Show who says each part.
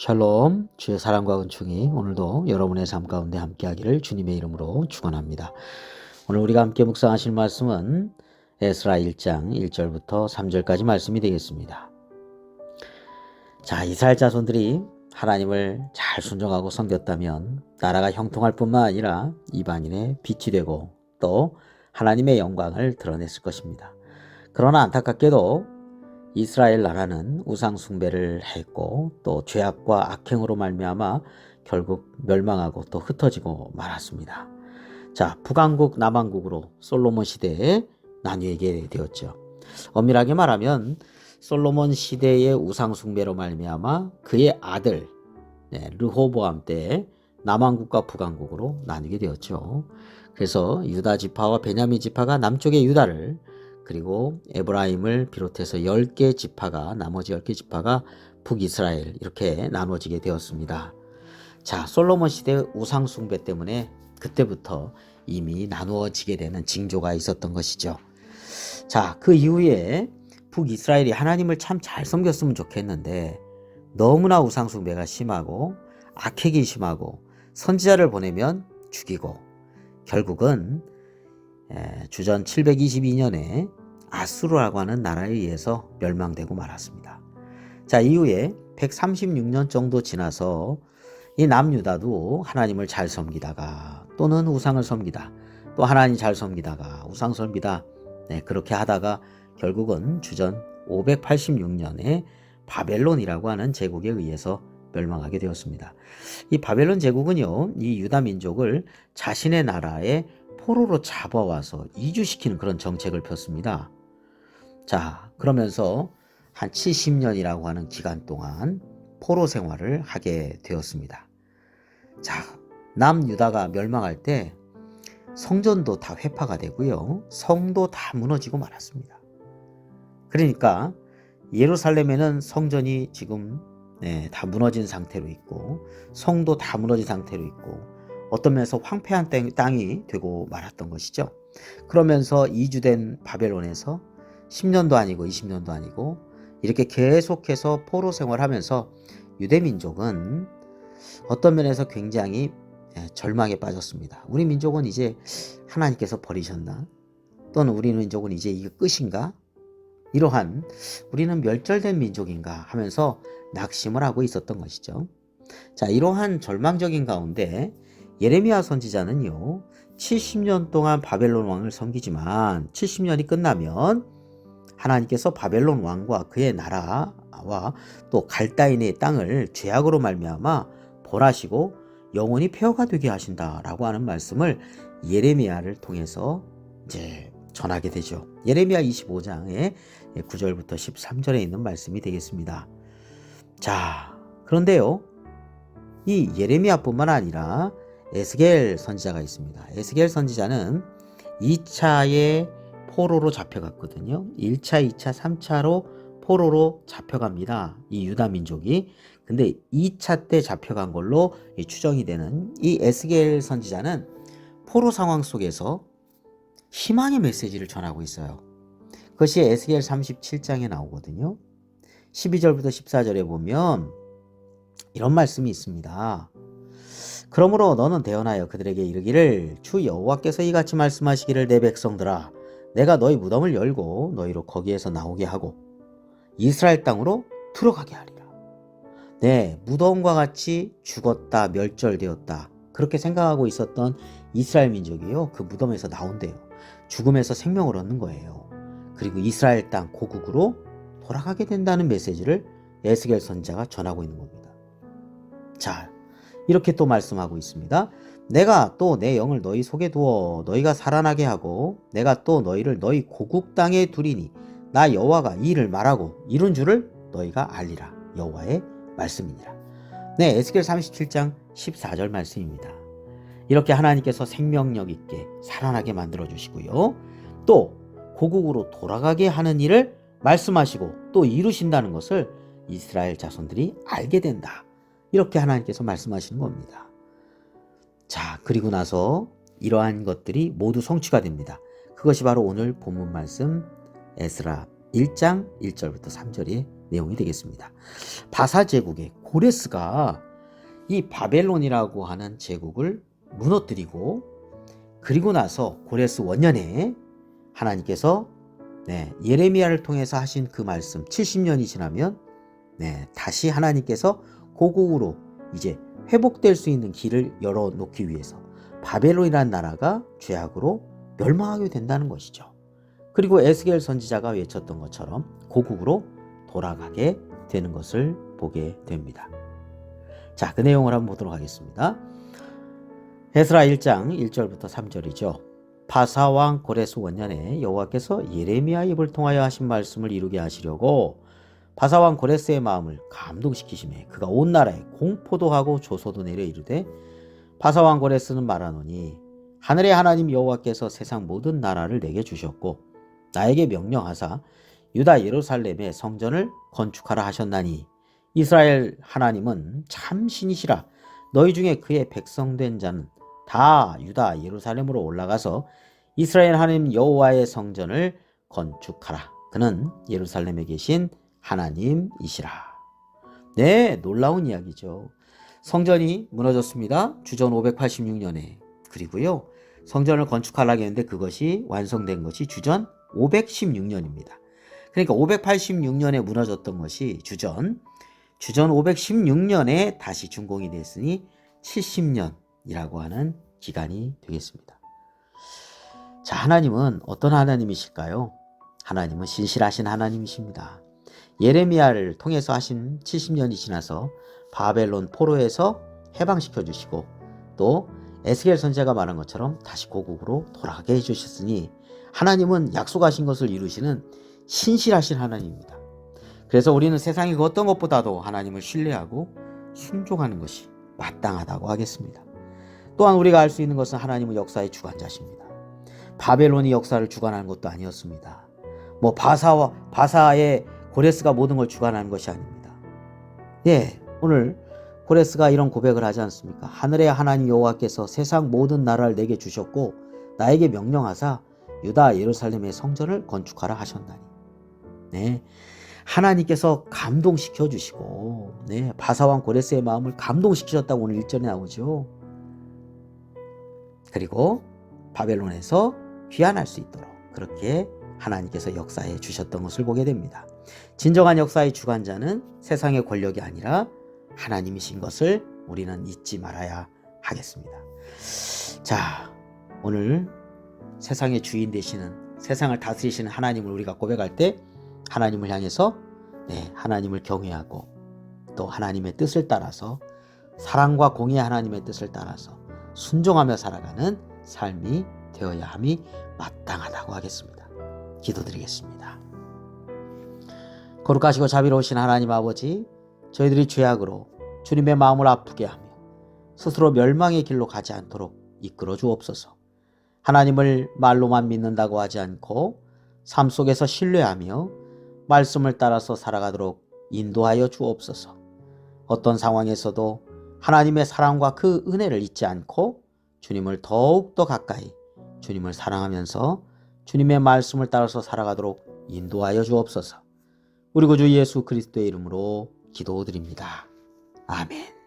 Speaker 1: 샬롬, 주의 사랑과 은총이 오늘도 여러분의 삶 가운데 함께하기를 주님의 이름으로 축원합니다. 오늘 우리가 함께 묵상하실 말씀은 에스라 1장 1절부터 3절까지 말씀이 되겠습니다. 자, 이스라엘 자손들이 하나님을 잘 순종하고 섬겼다면 나라가 형통할 뿐만 아니라 이방인의 빛이 되고 또 하나님의 영광을 드러냈을 것입니다. 그러나 안타깝게도 이스라엘 나라는 우상 숭배를 했고 또 죄악과 악행으로 말미암아 결국 멸망하고 또 흩어지고 말았습니다. 자, 북왕국 남왕국으로 솔로몬 시대에 나뉘게 되었죠. 엄밀하게 말하면 솔로몬 시대의 우상 숭배로 말미암아 그의 아들 르호보암 때 남왕국과 북왕국으로 나뉘게 되었죠. 그래서 유다 지파와 베냐민 지파가 남쪽의 유다를 그리고 에브라임을 비롯해서 10개 지파가 나머지 10개 지파가 북이스라엘 이렇게 나눠지게 되었습니다. 자, 솔로몬 시대의 우상 숭배 때문에 그때부터 이미 나누어지게 되는 징조가 있었던 것이죠. 자, 그 이후에 북이스라엘이 하나님을 참 잘 섬겼으면 좋겠는데 너무나 우상 숭배가 심하고 악행이 심하고 선지자를 보내면 죽이고 결국은 주전 722년에 아수르라고 하는 나라에 의해서 멸망되고 말았습니다. 자, 이후에 136년 정도 지나서 이 남유다도 하나님을 잘 섬기다가 또는 우상을 섬기다 또 하나님 잘 섬기다가 우상 섬기다 그렇게 하다가 결국은 주전 586년에 바벨론이라고 하는 제국에 의해서 멸망하게 되었습니다. 이 바벨론 제국은요, 이 유다 민족을 자신의 나라에 포로로 잡아와서 이주시키는 그런 정책을 폈습니다. 자, 그러면서 한 70년이라고 하는 기간 동안 포로 생활을 하게 되었습니다. 자, 남유다가 멸망할 때 성전도 다 회파가 되고요. 성도 다 무너지고 말았습니다. 그러니까 예루살렘에는 성전이 지금 다 무너진 상태로 있고 성도 다 무너진 상태로 있고 어떤 면에서 황폐한 땅이 되고 말았던 것이죠. 그러면서 이주된 바벨론에서 10년도 아니고 20년도 아니고 이렇게 계속해서 포로 생활하면서 유대민족은 어떤 면에서 굉장히 절망에 빠졌습니다. 우리 민족은 이제 하나님께서 버리셨나? 또는 우리 민족은 이제 이게 끝인가? 이러한 우리는 멸절된 민족인가 하면서 낙심을 하고 있었던 것이죠. 자, 이러한 절망적인 가운데 예레미야 선지자는요 70년 동안 바벨론 왕을 섬기지만 70년이 끝나면 하나님께서 바벨론 왕과 그의 나라와 또 갈다인의 땅을 죄악으로 말미암아 벌하시고 영원히 폐허가 되게 하신다라고 하는 말씀을 예레미야를 통해서 이제 전하게 되죠. 예레미야 25장의 9절부터 13절에 있는 말씀이 되겠습니다. 자, 그런데요 이 예레미야뿐만 아니라 에스겔 선지자가 있습니다. 에스겔 선지자는 2차의 포로로 잡혀갔거든요. 1차, 2차, 3차로 포로로 잡혀갑니다. 이 유다 민족이. 근데 2차 때 잡혀간 걸로 추정이 되는 이 에스겔 선지자는 포로 상황 속에서 희망의 메시지를 전하고 있어요. 그것이 에스겔 37장에 나오거든요. 12절부터 14절에 보면 이런 말씀이 있습니다. 그러므로 너는 대언하여 그들에게 이르기를 주 여호와께서 이같이 말씀하시기를 내 백성들아 내가 너희 무덤을 열고 너희로 거기에서 나오게 하고 이스라엘 땅으로 들어가게 하리라. 네, 무덤과 같이 죽었다 멸절되었다 그렇게 생각하고 있었던 이스라엘 민족이요 그 무덤에서 나온대요. 죽음에서 생명을 얻는 거예요. 그리고 이스라엘 땅 고국으로 돌아가게 된다는 메시지를 에스겔 선지자가 전하고 있는 겁니다. 자, 이렇게 또 말씀하고 있습니다. 내가 또 내 영을 너희 속에 두어 너희가 살아나게 하고 내가 또 너희를 너희 고국 땅에 두리니 나 여호와가 이 일을 말하고 이룬 줄을 너희가 알리라. 여호와의 말씀이니라. 네, 에스겔 37장 14절 말씀입니다. 이렇게 하나님께서 생명력 있게 살아나게 만들어 주시고요. 또 고국으로 돌아가게 하는 일을 말씀하시고 또 이루신다는 것을 이스라엘 자손들이 알게 된다. 이렇게 하나님께서 말씀하시는 겁니다. 자, 그리고 나서 이러한 것들이 모두 성취가 됩니다. 그것이 바로 오늘 본문 말씀 에스라 1장 1절부터 3절의 내용이 되겠습니다. 바사 제국의 고레스가 이 바벨론이라고 하는 제국을 무너뜨리고, 그리고 나서 고레스 원년에 하나님께서 예레미야를 통해서 하신 그 말씀 70년이 지나면 다시 하나님께서 고국으로 이제 회복될 수 있는 길을 열어놓기 위해서 바벨론이라는 나라가 죄악으로 멸망하게 된다는 것이죠. 그리고 에스겔 선지자가 외쳤던 것처럼 고국으로 돌아가게 되는 것을 보게 됩니다. 자, 그 내용을 한번 보도록 하겠습니다. 에스라 1장 1절부터 3절이죠. 바사왕 고레스 원년에 여호와께서 예레미야 입을 통하여 하신 말씀을 이루게 하시려고 바사왕 고레스의 마음을 감동시키시매 그가 온 나라에 공포도 하고 조소도 내려 이르되, 바사왕 고레스는 말하노니 하늘의 하나님 여호와께서 세상 모든 나라를 내게 주셨고 나에게 명령하사 유다 예루살렘의 성전을 건축하라 하셨나니 이스라엘 하나님은 참 신이시라. 너희 중에 그의 백성된 자는 다 유다 예루살렘으로 올라가서 이스라엘 하나님 여호와의 성전을 건축하라. 그는 예루살렘에 계신 하나님이시라. 네, 놀라운 이야기죠. 성전이 무너졌습니다. 주전 586년에. 그리고요, 성전을 건축하려고 했는데 그것이 완성된 것이 주전 516년입니다. 그러니까 586년에 무너졌던 것이 주전 516년에 다시 준공이 됐으니 70년이라고 하는 기간이 되겠습니다. 자, 하나님은 어떤 하나님이실까요? 하나님은 신실하신 하나님이십니다. 예레미야를 통해서 하신 70년이 지나서 바벨론 포로에서 해방시켜 주시고, 또 에스겔 선지자가 말한 것처럼 다시 고국으로 돌아가게 해주셨으니 하나님은 약속하신 것을 이루시는 신실하신 하나님입니다. 그래서 우리는 세상의 그 어떤 것보다도 하나님을 신뢰하고 순종하는 것이 마땅하다고 하겠습니다. 또한 우리가 알 수 있는 것은 하나님은 역사의 주관자십니다. 바벨론이 역사를 주관하는 것도 아니었습니다. 바사의 고레스가 모든 걸 주관하는 것이 아닙니다. 오늘 고레스가 이런 고백을 하지 않습니까? 하늘의 하나님 여호와께서 세상 모든 나라를 내게 주셨고 나에게 명령하사 유다 예루살렘의 성전을 건축하라 하셨나니. 하나님께서 감동시켜 주시고 바사왕 고레스의 마음을 감동시키셨다고 오늘 1절에 나오죠. 그리고 바벨론에서 귀환할 수 있도록 그렇게 하나님께서 역사해 주셨던 것을 보게 됩니다. 진정한 역사의 주관자는 세상의 권력이 아니라 하나님이신 것을 우리는 잊지 말아야 하겠습니다. 자, 오늘 세상의 주인 되시는, 세상을 다스리시는 하나님을 우리가 고백할 때 하나님을 향해서 하나님을 경외하고 또 하나님의 뜻을 따라서, 사랑과 공의의 하나님의 뜻을 따라서 순종하며 살아가는 삶이 되어야 함이 마땅하다고 하겠습니다. 기도드리겠습니다. 거룩하시고 자비로우신 하나님 아버지, 저희들이 죄악으로 주님의 마음을 아프게 하며 스스로 멸망의 길로 가지 않도록 이끌어 주옵소서. 하나님을 말로만 믿는다고 하지 않고 삶 속에서 신뢰하며 말씀을 따라서 살아가도록 인도하여 주옵소서. 어떤 상황에서도 하나님의 사랑과 그 은혜를 잊지 않고 주님을 더욱더 가까이, 주님을 사랑하면서 주님의 말씀을 따라서 살아가도록 인도하여 주옵소서. 우리 구주 예수 그리스도의 이름으로 기도드립니다. 아멘.